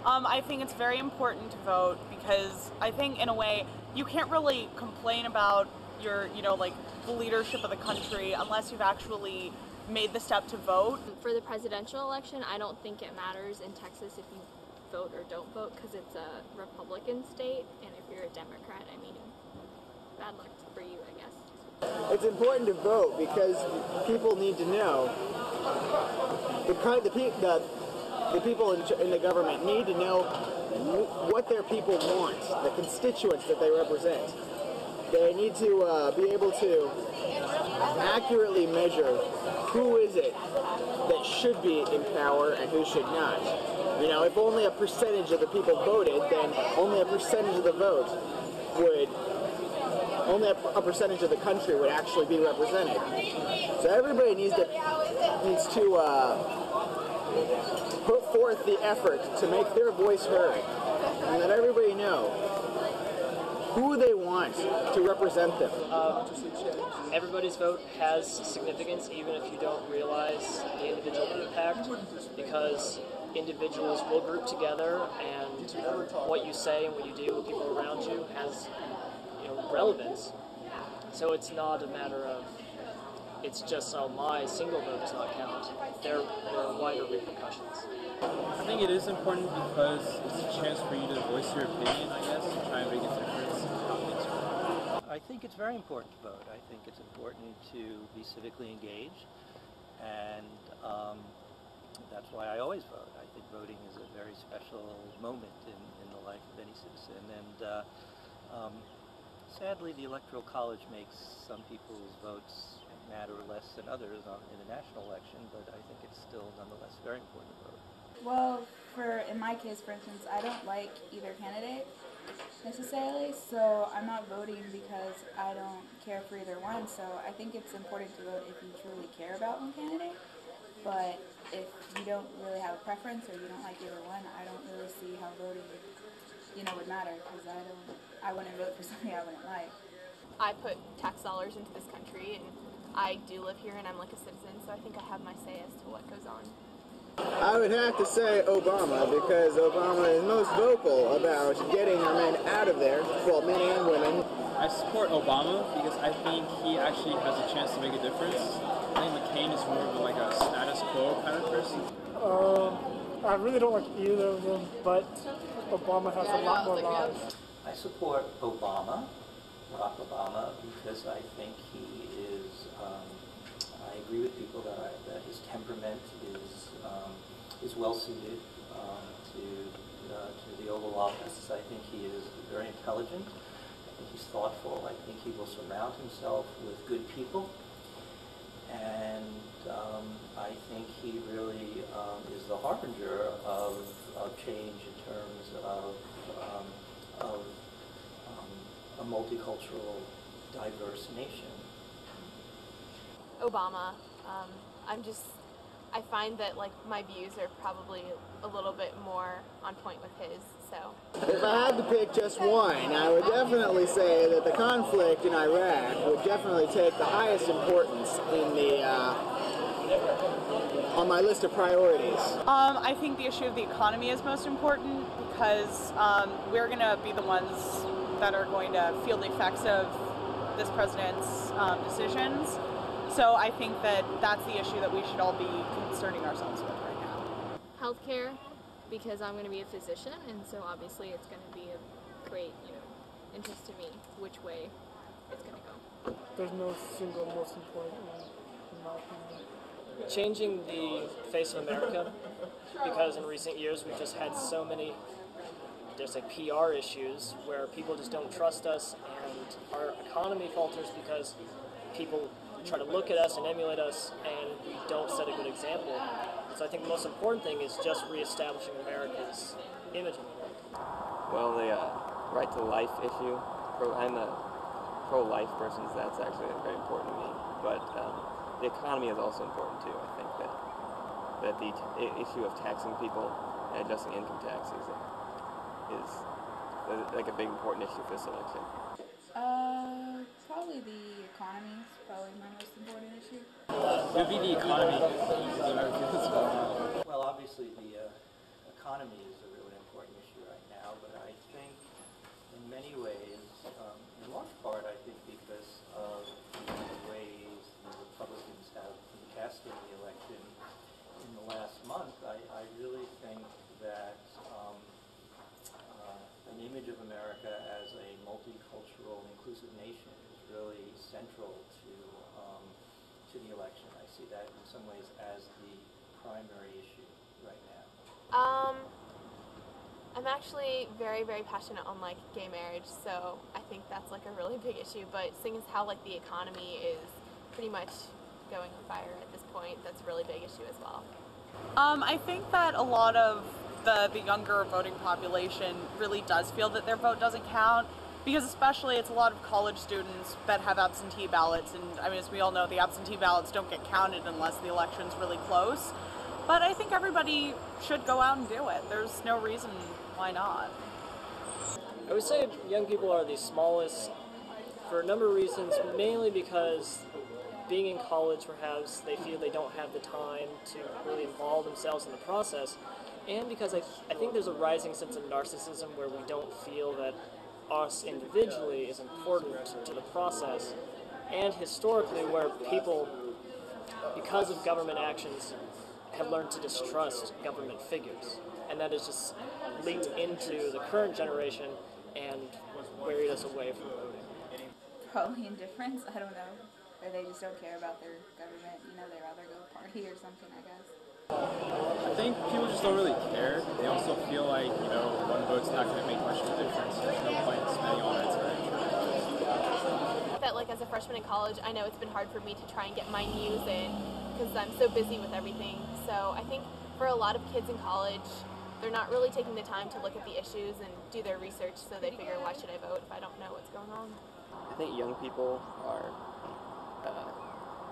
I think it's very important to vote because I think in a way you can't really complain about your, like the leadership of the country unless you've actually made the step to vote. For the presidential election, I don't think it matters in Texas if you vote or don't vote because it's a Republican state, and if you're a Democrat, I mean, bad luck for you, I guess. It's important to vote because people need to know. The people in the government need to know what their people want, the constituents that they represent. They need to be able to accurately measure who is it that should be in power and who should not. If only a percentage of the people voted, then only a percentage of the vote only a percentage of the country would actually be represented. So everybody needs to put forth the effort to make their voice heard and let everybody know who they want to represent them. Everybody's vote has significance even if you don't realize the individual impact, because individuals will group together and what you say and what you do with people around you has relevance. So it's not a matter of it's just my single vote does not count. There are wider repercussions. I think it is important because it's a chance for you to voice your opinion, I guess, and try and make a difference in how things are. I think it's very important to vote. I think it's important to be civically engaged, and that's why I always vote. I think voting is a very special moment in the life of any citizen, and sadly the Electoral College makes some people's votes matter less than others in the national election, but I think it's still nonetheless very important to vote. Well, in my case, for instance, I don't like either candidate necessarily, so I'm not voting because I don't care for either one. So I think it's important to vote if you truly care about one candidate, but if you don't really have a preference or you don't like either one, I don't really see how voting would matter, because I wouldn't vote for something I wouldn't like. I put tax dollars into this country, and I do live here, and I'm like a citizen, so I think I have my say as to what goes on. I would have to say Obama, because Obama is most vocal about getting our men out of there, well, men and women. I support Obama because I think he actually has a chance to make a difference. I think McCain is more of a status quo kind of person. I really don't like either of them, but Obama has a lot more laws. I support Obama, Barack Obama, because I think he is, I agree with people that his temperament is well suited to the Oval Office. I think he is very intelligent. I think he's thoughtful. I think he will surround himself with good people. And I think he really is the harbinger of change in terms of a multicultural, diverse nation. Obama. I find that my views are probably a little bit more on point with his, so. If I had to pick just one, I would definitely say that the conflict in Iraq would definitely take the highest importance on my list of priorities. I think the issue of the economy is most important because we're going to be the ones that are going to feel the effects of this president's decisions. So I think that that's the issue that we should all be concerning ourselves with right now. Healthcare, because I'm going to be a physician, and so obviously it's going to be of great, interest to me which way it's going to go. There's no single most important one, in my opinion. Changing the face of America, because in recent years we've just had so many PR issues where people just don't trust us, and our economy falters because people try to look at us and emulate us, and we don't set a good example. So I think the most important thing is just reestablishing America's image in the world. Well, the right to life issue, I'm a pro-life person, so that's actually very important to me. But the economy is also important too. I think that the issue of taxing people and adjusting income taxes is a big important issue for this election. Probably the economy is probably my most important issue. It would be the economy. Well, obviously the economy is a really important but I think in many ways, in large part, I think because of the ways the Republicans have been casting the election in the last month, I really think that an image of America as a multicultural, inclusive nation is really central to the election. I see that in some ways as the primary issue right now. I'm actually very, very passionate on like gay marriage, so I think that's like a really big issue. But seeing as how like the economy is pretty much going on fire at this point, that's a really big issue as well. I think that a lot of the younger voting population really does feel that their vote doesn't count, because especially it's a lot of college students that have absentee ballots, and I mean, as we all know, the absentee ballots don't get counted unless the election's really close. But I think everybody should go out and do it. There's no reason why not. I would say young people are the smallest for a number of reasons, mainly because being in college, perhaps they feel they don't have the time to really involve themselves in the process, and because I think there's a rising sense of narcissism where we don't feel that us individually is important to the process, and historically where people, because of government actions, have learned to distrust government figures, and that has just leaked into the current generation and wearied us away from voting. Probably indifference, I don't know. Or they just don't care about their government, you know, they'd rather go party or something, I guess. I think people just don't really care. They also feel like, you know, one vote's not going to make much of a difference. There's no point in spending all that time. That like as a freshman in college, I know it's been hard for me to try and get my news in because I'm so busy with everything. So I think for a lot of kids in college, they're not really taking the time to look at the issues and do their research, so they figure, why should I vote if I don't know what's going on? I think young people are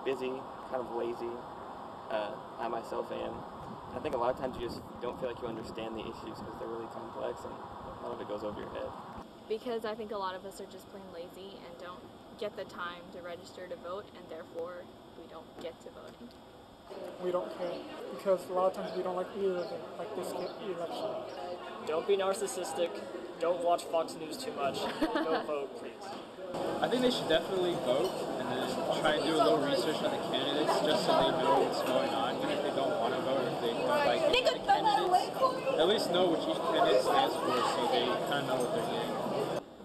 busy, kind of lazy. I myself am. I think a lot of times you just don't feel like you understand the issues because they're really complex and a lot of it goes over your head. Because I think a lot of us are just plain lazy and don't get the time to register to vote, and therefore we don't get to voting. We don't care because a lot of times we don't like either of them, like this election. Don't be narcissistic. Don't watch Fox News too much. Don't vote, please. I think they should definitely vote and then try and do a little research on the candidates just so they know what's going on, even if they don't want to vote or if they don't like the candidates. At least know which each candidate stands for so they kind of know what they're doing.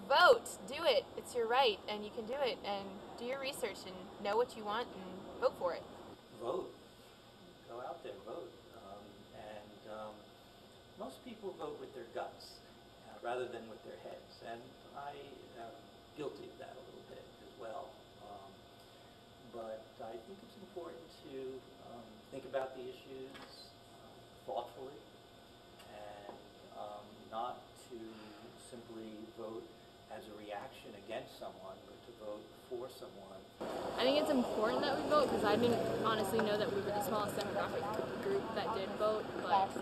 Vote! Do it! It's your right, and you can do it, and do your research and know what you want and vote for it. Vote. Go out there, vote. Most people vote with their guts rather than with their heads, and I am guilty of that a little bit as well. But I think it's important to think about the issues thoughtfully and not to simply vote as a reaction against someone, but to vote for someone. I think it's important that we vote because I didn't honestly know that we were the smallest demographic group that did vote, but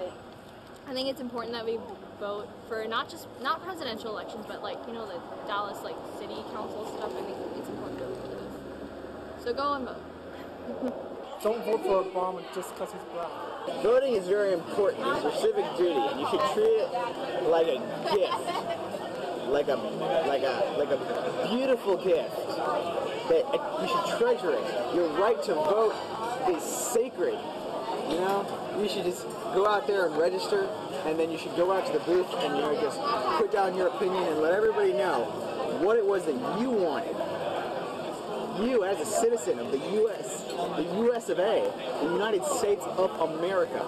I think it's important that we vote for not presidential elections, but like, you know, the Dallas like city council stuff. I think it's important that we vote those. So go and vote. Don't vote for Obama just because he's black. Voting is very important. It's your civic duty, and you should treat it like a gift, like a beautiful gift. That you should treasure it. Your right to vote is sacred. You know, you should just go out there and register, and then you should go out to the booth and, you know, just put down your opinion and let everybody know what it was that you wanted. You, as a citizen of the U.S. of A., the United States of America.